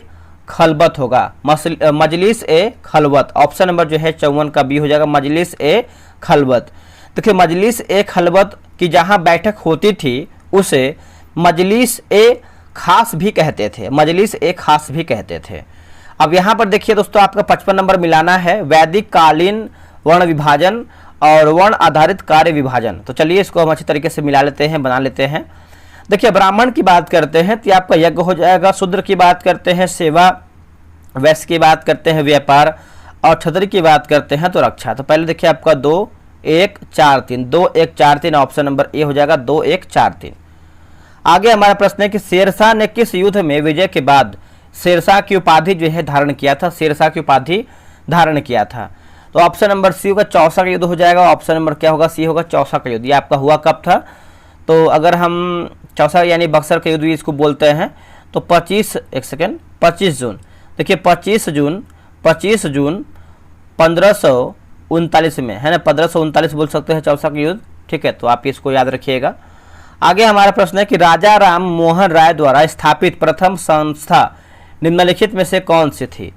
खलबत होगा। मजलिस ए खलबत। ऑप्शन नंबर जो है 54 का बी हो जाएगा, मजलिस ए खलबत। देखिए मजलिस ए खलबत की जहां बैठक होती थी उसे मजलिस ए खास भी कहते थे। मजलिस ए खास भी कहते थे। अब यहां पर देखिए दोस्तों आपका 55 नंबर मिलाना है, वैदिक कालीन वर्ण विभाजन और वर्ण आधारित कार्य विभाजन। तो चलिए इसको हम अच्छी तरीके से मिला लेते हैं, बना लेते हैं। देखिए ब्राह्मण की बात करते हैं तो आपका यज्ञ हो जाएगा। शूद्र की बात करते हैं सेवा, वैश्य की बात करते हैं व्यापार और क्षत्रिय की बात करते हैं तो रक्षा। तो पहले देखिए आपका 2 1 4 3 2 1 4 3 ऑप्शन नंबर ए हो जाएगा 2 1 4 3। आगे हमारा प्रश्न है कि शेरशाह ने किस युद्ध में विजय के बाद शेरशाह की उपाधि जो है धारण किया था? शेरशाह की उपाधि धारण किया था। तो ऑप्शन नंबर सी होगा चौसा का युद्ध हो जाएगा। ऑप्शन नंबर क्या होगा? सी होगा चौसा का युद्ध। ये आपका हुआ कब था? तो अगर हम चौसा यानी बक्सर का युद्ध इसको बोलते हैं तो 25 जून, देखिए 25 जून 1539 में, है ना, 1539 बोल सकते हैं चौसा का युद्ध। ठीक है, तो आप इसको याद रखिएगा। आगे हमारा प्रश्न है कि राजा राम मोहन राय द्वारा स्थापित प्रथम संस्था निम्नलिखित में से कौन सी थी?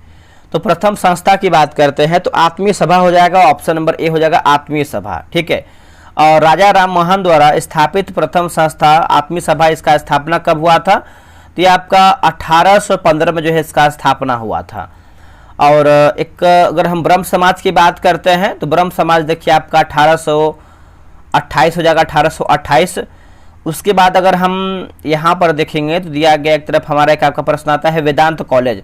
तो प्रथम संस्था की बात करते हैं तो आत्मीय सभा हो जाएगा। ऑप्शन नंबर ए हो जाएगा आत्मीय सभा। ठीक है, और राजा राम मोहन द्वारा स्थापित प्रथम संस्था आत्मीय सभा, इसका स्थापना कब हुआ था? तो ये आपका 1815 में जो है इसका स्थापना हुआ था। और एक अगर हम ब्रह्म समाज की बात करते हैं तो ब्रह्म समाज देखिए आपका 1828 हो जाएगा, 1828। उसके बाद अगर हम यहाँ पर देखेंगे तो दिया गया एक तरफ हमारा एक आपका प्रश्न आता है वेदांत कॉलेज।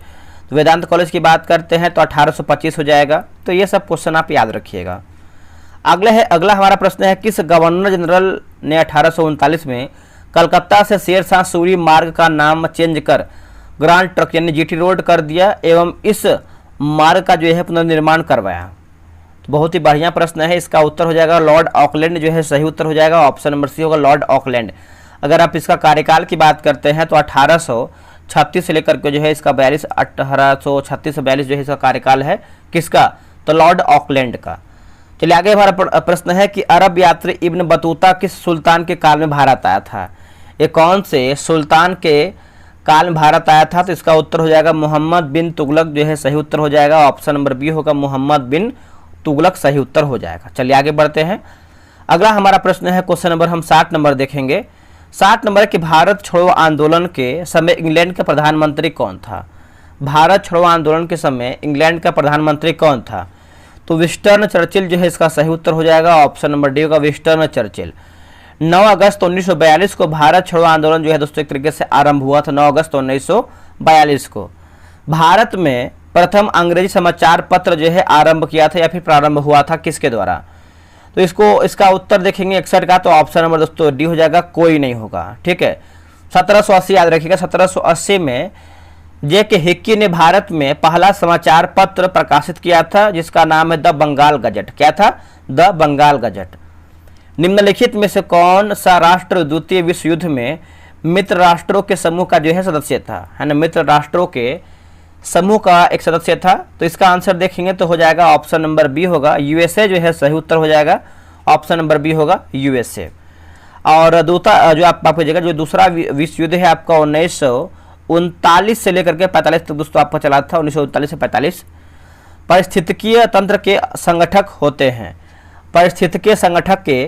तो वेदांत कॉलेज की बात करते हैं तो 1825 हो जाएगा। तो ये सब क्वेश्चन आप याद रखिएगा। अगला हमारा प्रश्न है किस गवर्नर जनरल ने 1839 में कलकत्ता से शेरशाह सूरी मार्ग का नाम चेंज कर ग्रांड ट्रक यानी जीटी रोड कर दिया एवं इस मार्ग का जो है पुनर्निर्माण करवाया? तो बहुत ही बढ़िया प्रश्न है। इसका उत्तर हो जाएगा लॉर्ड ऑकलैंड जो है सही उत्तर हो जाएगा। ऑप्शन नंबर सी होगा लॉर्ड ऑकलैंड। अगर आप इसका कार्यकाल की बात करते हैं तो 1836 से लेकर के जो है इसका 1836 से 42 जो है इसका कार्यकाल है। किसका? तो लॉर्ड ऑकलैंड का। चलिए आगे हमारा प्रश्न है कि अरब यात्री इब्न बतूता किस सुल्तान के काल में भारत आया था? ये कौन से सुल्तान के काल में भारत आया था? तो इसका उत्तर हो जाएगा मोहम्मद बिन तुगलक जो है सही उत्तर हो जाएगा। ऑप्शन नंबर बी होगा मोहम्मद बिन तुगलक सही उत्तर हो जाएगा। चलिए आगे बढ़ते हैं। अगला हमारा प्रश्न है क्वेश्चन नंबर हम 60 नंबर देखेंगे। 60 नंबर के भारत छोड़ो आंदोलन के समय इंग्लैंड का प्रधानमंत्री कौन था? भारत छोड़ो आंदोलन के समय इंग्लैंड का प्रधानमंत्री कौन था? तो विंस्टन चर्चिल जो है इसका सही उत्तर हो जाएगा। ऑप्शन नंबर डी होगा विंस्टन चर्चिल। 9 अगस्त 1942 को भारत छोड़ो आंदोलन जो है दोस्तों एक तरीके से आरंभ हुआ था। 9 अगस्त 1942 को भारत में प्रथम अंग्रेजी समाचार पत्र जो है आरंभ किया था या फिर प्रारंभ हुआ था किसके द्वारा? तो इसको इसका उत्तर देखेंगे 61 का, तो ऑप्शन नंबर दोस्तों डी हो जाएगा, कोई नहीं होगा। ठीक है, 1780 याद रखिएगा। 1780 में जे के हिक्की ने भारत में पहला समाचार पत्र प्रकाशित किया था, जिसका नाम है द बंगाल गजट। क्या था? The Bengal gazette. निम्नलिखित में से कौन सा राष्ट्र द्वितीय विश्व युद्ध में मित्र राष्ट्रों के समूह का जो है सदस्य था, है ना, मित्र राष्ट्रों के समूह का एक सदस्य था? तो इसका आंसर देखेंगे तो हो जाएगा ऑप्शन नंबर बी होगा, यूएसए जो है सही उत्तर हो जाएगा। ऑप्शन नंबर बी होगा यूएसए। और दूसरा जो आपको जगह जो दूसरा विश्व युद्ध है आपका 1939 से लेकर के 45 तक दोस्तों आपका चला था, 1939 से 45। पारिस्थितिकीय तंत्र के संगठक होते हैं, पारिस्थितिकीय संगठक के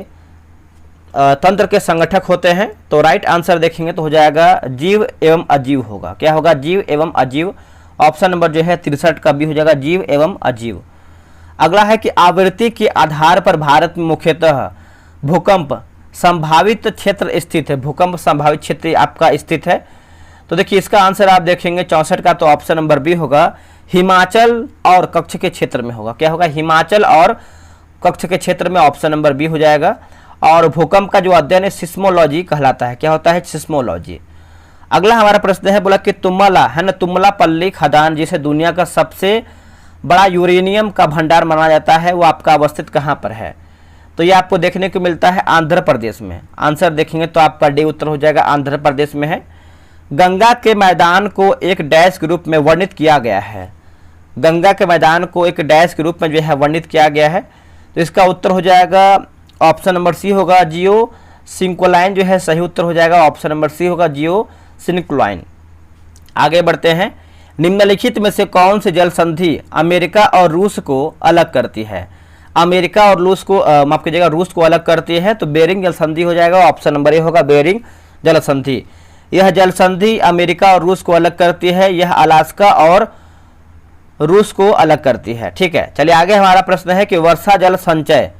तंत्र के संगठक होते हैं। तो राइट आंसर देखेंगे तो हो जाएगा जीव एवं अजीव होगा। क्या होगा? जीव एवं अजीव। ऑप्शन नंबर जो है 63 का बी हो जाएगा, जीव एवं अजीव। अगला है कि आवृत्ति के आधार पर भारत में मुख्यतः भूकंप संभावित क्षेत्र स्थित है, भूकंप संभावित क्षेत्र आपका स्थित है। तो देखिए इसका आंसर आप देखेंगे 64 का, तो ऑप्शन नंबर बी होगा, हिमाचल और कच्छ के क्षेत्र में होगा। क्या होगा? हिमाचल और कच्छ के क्षेत्र में, ऑप्शन नंबर बी हो जाएगा। और भूकंप का जो अध्ययन है सिस्मोलॉजी कहलाता है। क्या होता है? सिस्मोलॉजी। अगला हमारा प्रश्न है, बोला कि तुमला है ना, तुमलापल्ली खदान जिसे दुनिया का सबसे बड़ा यूरेनियम का भंडार माना जाता है, वो आपका अवस्थित कहाँ पर है? तो ये आपको देखने को मिलता है आंध्र प्रदेश में। आंसर देखेंगे तो आपका डी उत्तर हो जाएगा, आंध्र प्रदेश में है। गंगा के मैदान को एक डैश के रूप में वर्णित किया गया है, गंगा के मैदान को एक डैश के रूप में जो है वर्णित किया गया है। तो इसका उत्तर हो जाएगा ऑप्शन नंबर सी होगा, जियो सिंक्लोलाइन जो है सही उत्तर हो जाएगा। ऑप्शन नंबर सी होगा, जियो सिंक्लोलाइन। आगे बढ़ते हैं, निम्नलिखित में से कौन सी जल संधि अमेरिका और रूस को अलग करती है? अमेरिका और रूस को माफ कीजिएगा, रूस को अलग करती है। तो बेरिंग जल संधि हो जाएगा। ऑप्शन नंबर ए होगा, बेरिंग जल संधि। यह जल संधि अमेरिका और रूस को अलग करती है, यह अलास्का और रूस को अलग करती है। ठीक है, चलिए आगे हमारा प्रश्न है कि वर्षा जल संचय,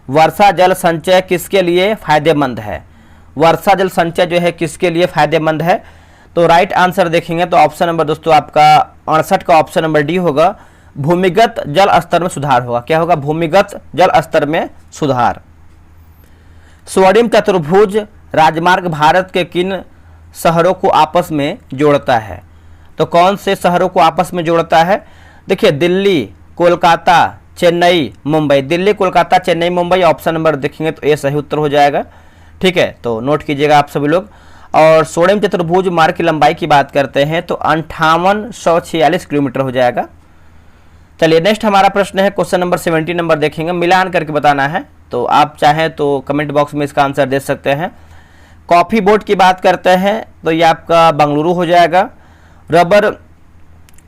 वर्षा जल संचय किसके लिए फायदेमंद है? वर्षा जल संचय जो है किसके लिए फायदेमंद है? तो राइट आंसर देखेंगे तो ऑप्शन नंबर दोस्तों आपका 68 का ऑप्शन नंबर डी होगा, भूमिगत जल स्तर में सुधार होगा। क्या होगा? भूमिगत जल स्तर में सुधार। स्वर्णिम चतुर्भुज राजमार्ग भारत के किन शहरों को आपस में जोड़ता है? तो कौन से शहरों को आपस में जोड़ता है? देखिए दिल्ली, कोलकाता, चेन्नई, मुंबई। दिल्ली, कोलकाता, चेन्नई, मुंबई। ऑप्शन नंबर देखेंगे तो ए सही उत्तर हो जाएगा। ठीक है, तो नोट कीजिएगा आप सभी लोग। और स्वर्णिम चतुर्भुज मार्ग की लंबाई की बात करते हैं तो 5846 किलोमीटर हो जाएगा। चलिए नेक्स्ट हमारा प्रश्न है, क्वेश्चन नंबर 70 नंबर देखेंगे, मिलान करके बताना है। तो आप चाहें तो कमेंट बॉक्स में इसका आंसर दे सकते हैं। कॉफ़ी बोट की बात करते हैं तो ये आपका बंगलुरु हो जाएगा। रबर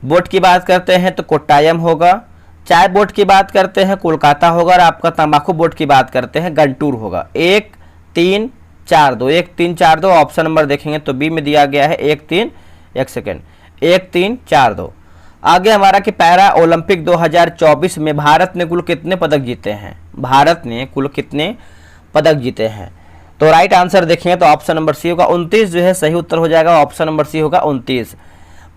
बोट की बात करते हैं तो कोट्टायम होगा। चाय बोट की बात करते हैं कोलकाता होगा। और आपका तंबाकू बोट की बात करते हैं गंटूर होगा। 1 3 4 2, 1 3 4 2। ऑप्शन नंबर देखेंगे तो बी में दिया गया है 1 3 1 सेकेंड 1 3 4 2। आगे हमारा कि पैरा ओलंपिक 2024 में भारत ने कुल कितने पदक जीते हैं? भारत ने कुल कितने पदक जीते हैं? तो राइट आंसर देखेंगे तो ऑप्शन नंबर सी होगा, 29 जो है सही उत्तर हो जाएगा। ऑप्शन नंबर सी होगा 29।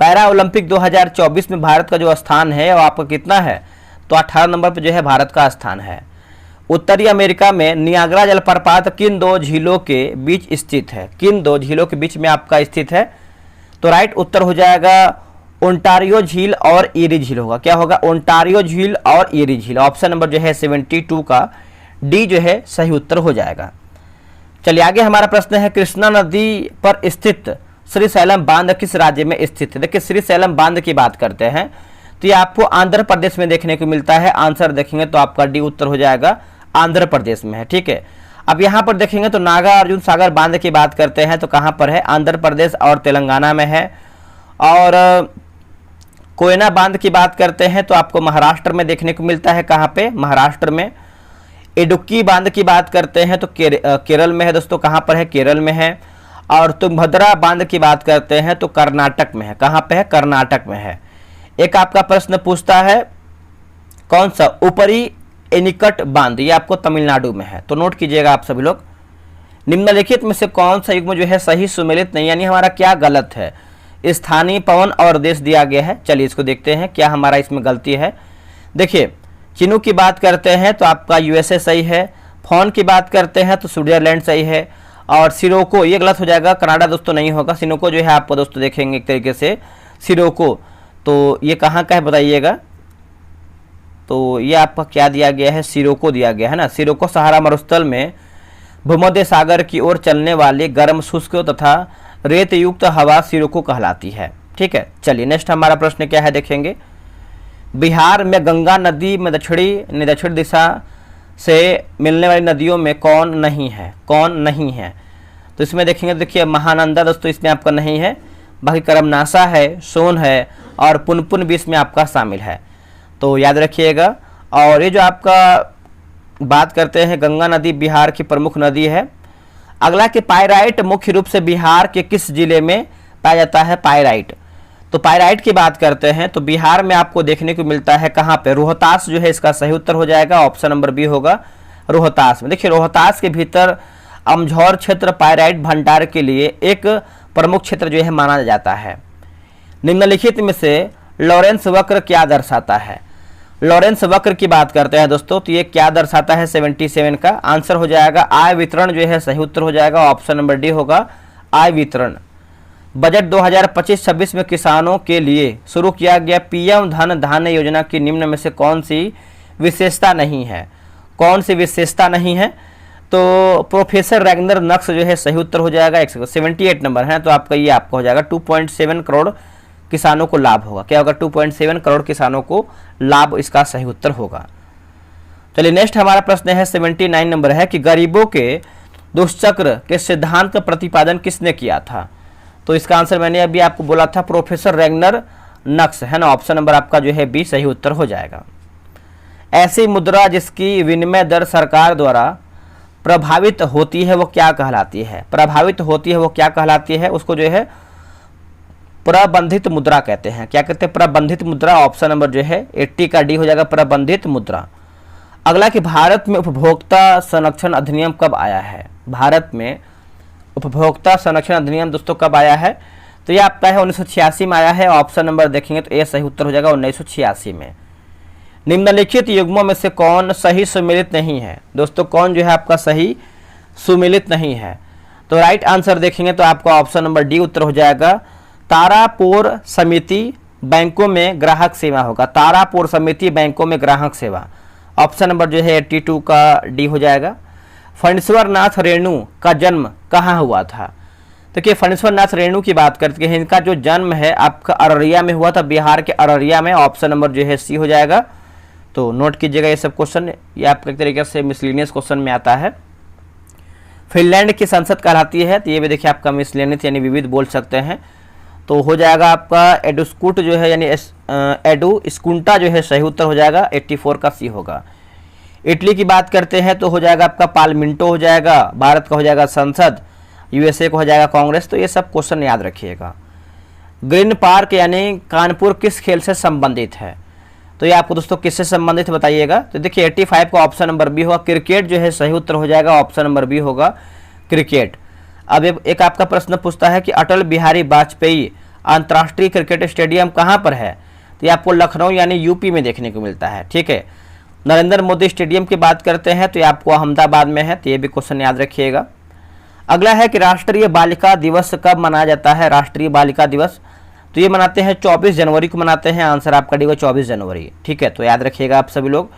पैरा ओलंपिक 2024 में भारत का जो स्थान है वो आपका कितना है? तो 18 नंबर पर जो है भारत का स्थान है। उत्तरी अमेरिका में नियाग्रा जलप्रपात किन दो झीलों के बीच स्थित है? किन दो झीलों के बीच में आपका स्थित है? तो राइट उत्तर हो जाएगा ओंटारियो झील और ईरी झील होगा। क्या होगा? ओंटारियो झील और ईरी झील। ऑप्शन नंबर जो है 72 का डी जो है सही उत्तर हो जाएगा। चलिए आगे हमारा प्रश्न है, कृष्णा नदी पर स्थित श्रीशैलम बांध किस राज्य में स्थित है? देखिए श्रीशैलम बांध की बात करते हैं तो ये आपको आंध्र प्रदेश में देखने को मिलता है। आंसर देखेंगे तो आपका डी उत्तर हो जाएगा, आंध्र प्रदेश में है। ठीक है, अब यहाँ पर देखेंगे तो नागा अर्जुन सागर बांध की बात करते हैं तो कहाँ पर है? आंध्र प्रदेश और तेलंगाना में है। और कोयना बांध की बात करते हैं तो आपको महाराष्ट्र में देखने को मिलता है। कहाँ पे? महाराष्ट्र में। इडुक्की बांध की बात करते हैं तो केरल में है दोस्तों। कहाँ पर है? केरल में है। और तुंगभद्रा बांध की बात करते हैं तो कर्नाटक में है। कहाँ पे है? कर्नाटक में है। एक आपका प्रश्न पूछता है कौन सा ऊपरी एनिकट बांध, ये आपको तमिलनाडु में है। तो नोट कीजिएगा आप सभी लोग, निम्नलिखित में से कौन सा युग्म जो है सही सुमेलित नहीं, यानी हमारा क्या गलत है? स्थानीय पवन और देश दिया गया है। चलिए इसको देखते हैं क्या हमारा इसमें गलती है। देखिए चिन्हू की बात करते हैं तो आपका यूएसए सही है। फोन की बात करते हैं तो स्विट्जरलैंड सही है। और सिरोको ये गलत हो जाएगा, कनाडा दोस्तों नहीं होगा। सिनोको जो है आपको दोस्तों देखेंगे एक तरीके से सिरोको, तो ये कहाँ का है बताइएगा। तो ये आपका क्या दिया गया है, सिरोको दिया गया है ना। सिरोको सहारा मरुस्थल में भूमध्य सागर की ओर चलने वाली गर्म शुष्क तथा रेत युक्त हवा सिरोको कहलाती है। ठीक है, चलिए नेक्स्ट हमारा प्रश्न क्या है देखेंगे। बिहार में गंगा नदी में दक्षिण दिशा से मिलने वाली नदियों में कौन नहीं है, कौन नहीं है। तो इसमें देखेंगे, देखिए महानंदा दोस्तों इसमें आपका नहीं है, बाकी करमनासा है, सोन है और पुनपुन भी इसमें आपका शामिल है, तो याद रखिएगा। और ये जो आपका बात करते हैं गंगा नदी बिहार की प्रमुख नदी है। अगला कि पायराइट मुख्य रूप से बिहार के किस जिले में पाया जाता है, पायराइट। तो पायराइट की बात करते हैं तो बिहार में आपको देखने को मिलता है कहाँ पे, रोहतास जो है इसका सही उत्तर हो जाएगा, ऑप्शन नंबर बी होगा रोहतास में। देखिए रोहतास के भीतर अमझौर क्षेत्र पायराइट भंडार के लिए एक प्रमुख क्षेत्र जो है माना जाता है। निम्नलिखित में से लॉरेंस वक्र क्या दर्शाता है। लॉरेंस वक्र की बात करते हैं दोस्तों, तो ये क्या दर्शाता है, 77 का आंसर हो जाएगा आय वितरण जो है सही उत्तर हो जाएगा, ऑप्शन नंबर डी होगा आय वितरण। बजट 2025-26 में किसानों के लिए शुरू किया गया पीएम धन धान्य योजना की निम्न में से कौन सी विशेषता नहीं है, कौन सी विशेषता नहीं है। तो प्रोफेसर रैगनर नक्श जो है सही उत्तर हो जाएगा, 78 नंबर है, तो आपका ये आपका हो जाएगा 2.7 करोड़ किसानों को लाभ होगा। क्या होगा, 2.7 करोड़ किसानों को लाभ, इसका सही उत्तर होगा। चलिए नेक्स्ट हमारा प्रश्न है 79 नंबर है कि गरीबों के दुष्चक्र के सिद्धांत का प्रतिपादन किसने किया था। तो इसका आंसर मैंने अभी आपको बोला था प्रोफेसर रैगनर नक्श है ना, ऑप्शन नंबर आपका जो है बी सही उत्तर हो जाएगा। ऐसी मुद्रा जिसकी विनिमय दर सरकार द्वारा प्रभावित होती है वो क्या कहलाती है, प्रभावित होती है वो क्या कहलाती है, उसको जो है प्रबंधित मुद्रा कहते हैं। क्या कहते हैं, प्रबंधित मुद्रा, ऑप्शन नंबर जो है 80 का डी हो जाएगा प्रबंधित मुद्रा। अगला कि भारत में उपभोक्ता संरक्षण अधिनियम कब आया है। भारत में उपभोक्ता संरक्षण अधिनियम दोस्तों कब आया है, तो ये आपका है 1986 में आया है, ऑप्शन नंबर देखेंगे तो ए सही उत्तर हो जाएगा 1986 में। निम्नलिखित युग्मों में से कौन सही सुमेलित नहीं है। दोस्तों कौन जो है आपका सही सुमेलित नहीं है, तो राइट आंसर देखेंगे तो आपका ऑप्शन नंबर डी उत्तर हो जाएगा तारापुर समिति बैंकों में ग्राहक सेवा होगा। तारापुर समिति बैंकों में ग्राहक सेवा, ऑप्शन नंबर जो है 82 का डी हो जाएगा। फणीश्वर नाथ रेणु का जन्म कहाँ हुआ था। देखिए फणीश्वर नाथ रेणु की बात करते हैं, इनका जो जन्म है आपका अररिया में हुआ था, बिहार के अररिया में, ऑप्शन नंबर जो है सी हो जाएगा। तो नोट कीजिएगा ये सब क्वेश्चन, ये आपका एक तरीके से मिसलेनियस क्वेश्चन में आता है। फिनलैंड की संसद कहलाती है, तो ये भी देखिए आपका मिसलेनियस यानी विविध बोल सकते हैं, तो हो जाएगा आपका एडुस्कूट जो है यानी एडुस्कुंटा जो है सही उत्तर हो जाएगा, 84 का सी होगा। इटली की बात करते हैं तो हो जाएगा आपका पार्लिमेंटो हो जाएगा, भारत का हो जाएगा संसद, यूएसए को हो जाएगा कांग्रेस, तो ये सब क्वेश्चन याद रखिएगा। ग्रीन पार्क यानी कानपुर किस खेल से संबंधित है, तो ये आपको दोस्तों किससे संबंधित बताइएगा। तो देखिए 85 का ऑप्शन नंबर बी होगा, क्रिकेट जो है सही उत्तर हो जाएगा, ऑप्शन नंबर बी होगा क्रिकेट। अब एक आपका प्रश्न पूछता है कि अटल बिहारी वाजपेयी अंतर्राष्ट्रीय क्रिकेट स्टेडियम कहाँ पर है, तो ये आपको लखनऊ यानी यूपी में देखने को मिलता है। ठीक है, नरेंद्र मोदी स्टेडियम की बात करते हैं तो ये आपको अहमदाबाद में है, तो ये भी क्वेश्चन याद रखिएगा। अगला है कि राष्ट्रीय बालिका दिवस कब मनाया जाता है। राष्ट्रीय बालिका दिवस तो ये मनाते हैं 24 जनवरी को मनाते हैं, आंसर आपका डी 24 जनवरी। ठीक है, तो याद रखिएगा आप सभी लोग।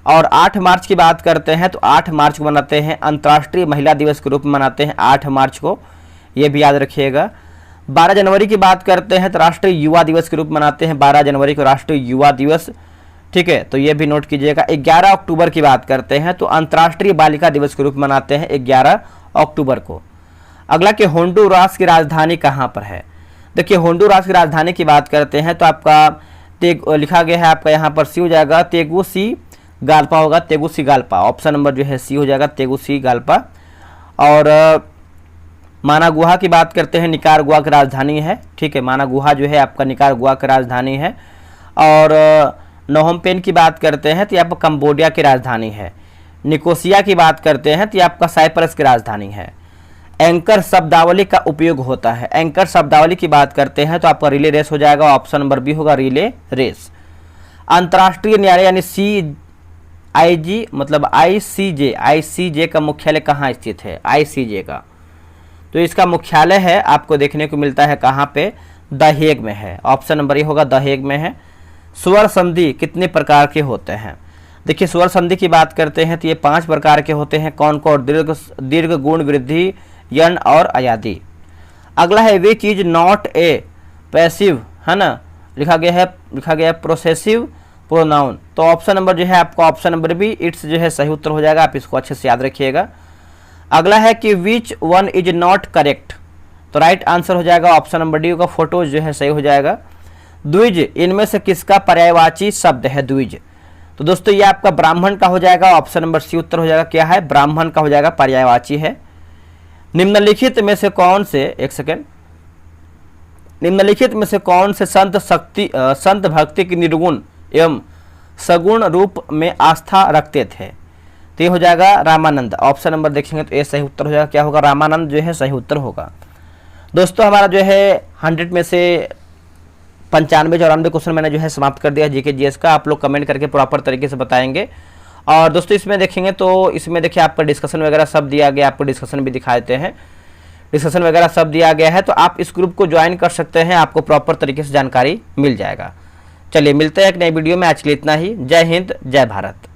और 8 मार्च की बात करते हैं तो 8 मार्च को मनाते हैं, अंतर्राष्ट्रीय महिला दिवस के रूप में मनाते हैं 8 मार्च को, ये भी याद रखिएगा। 12 जनवरी की बात करते हैं तो राष्ट्रीय युवा दिवस के रूप में मनाते हैं 12 जनवरी को राष्ट्रीय युवा दिवस। ठीक है, तो ये भी नोट कीजिएगा। 11 अक्टूबर की बात करते हैं तो अंतर्राष्ट्रीय बालिका दिवस के रूप में मनाते हैं 11 अक्टूबर को। अगला कि होंडुरास की राजधानी कहाँ पर है। देखिए होंडुरास की राजधानी की बात करते हैं तो आपका लिखा गया है आपका यहाँ पर सी हो जाएगा, तेगुसिगाल्पा होगा, तेगुसिगाल्पा, ऑप्शन नंबर जो है सी हो जाएगा तेगुसिगाल्पा। और मानागुहा की बात करते हैं, निकारागुआ की राजधानी है। ठीक है, मानागुहा जो है आपका निकारागुआ की राजधानी है। और नोहम पेन की बात करते हैं तो ये आपका कंबोडिया की राजधानी है। निकोसिया की बात करते हैं तो ये आपका साइप्रस की राजधानी है। एंकर शब्दावली का उपयोग होता है, एंकर शब्दावली की बात करते हैं तो आपका रिले रेस हो जाएगा, ऑप्शन नंबर बी होगा रिले रेस। अंतर्राष्ट्रीय न्यायालय यानी CIJ आईजी मतलब आईसीजे, आईसीजे का मुख्यालय कहाँ स्थित है, आईसीजे का, तो इसका मुख्यालय है आपको देखने को मिलता है कहाँ पे, द हेग में है। ऑप्शन नंबर ये होगा, द हेग में है। स्वर संधि कितने प्रकार के होते हैं? देखिए स्वर संधि की बात करते हैं तो ये 5 प्रकार के होते हैं। कौन कौन? दीर्घ गुण वृद्धि, यण और अयादि। अगला है which is not a passive, है ना, लिखा गया है प्रोसेसिव प्रोनाउन। तो ऑप्शन नंबर जो है आपका ऑप्शन नंबर बी इट्स जो है सही उत्तर हो जाएगा, आप इसको अच्छे से याद रखिएगा। अगला है कि which one is not correct, तो राइट आंसर हो जाएगा ऑप्शन नंबर डी का फोटोज जो है सही हो जाएगा। द्विज इनमें से किसका पर्यायवाची शब्द है? द्विज, तो दोस्तों ये आपका ब्राह्मण का हो जाएगा, ऑप्शन नंबर सी उत्तर हो जाएगा। क्या है? ब्राह्मण का हो जाएगा, पर्यायवाची है। निम्नलिखित में से कौन से, एक सेकेंड, निम्नलिखित में से कौन से संत भक्ति की निर्गुण एवं सगुण रूप में आस्था रखते थे? तो ये हो जाएगा रामानंद। ऑप्शन नंबर देखेंगे तो ये सही उत्तर हो जाएगा। क्या होगा? रामानंद जो है सही उत्तर होगा। दोस्तों हमारा जो है 100 में से 95-94 क्वेश्चन मैंने जो है समाप्त कर दिया जीके जीएस का। आप लोग कमेंट करके प्रॉपर तरीके से बताएंगे। और दोस्तों इसमें देखेंगे तो इसमें देखिए आपका डिस्कशन वगैरह सब दिया गया, आपको डिस्कशन भी दिखा देते हैं, डिस्कशन वगैरह सब दिया गया है, तो आप इस ग्रुप को ज्वाइन कर सकते हैं, आपको प्रॉपर तरीके से जानकारी मिल जाएगा। चलिए मिलते हैं एक नई वीडियो में, आज के लिए इतना ही। जय हिंद, जय भारत।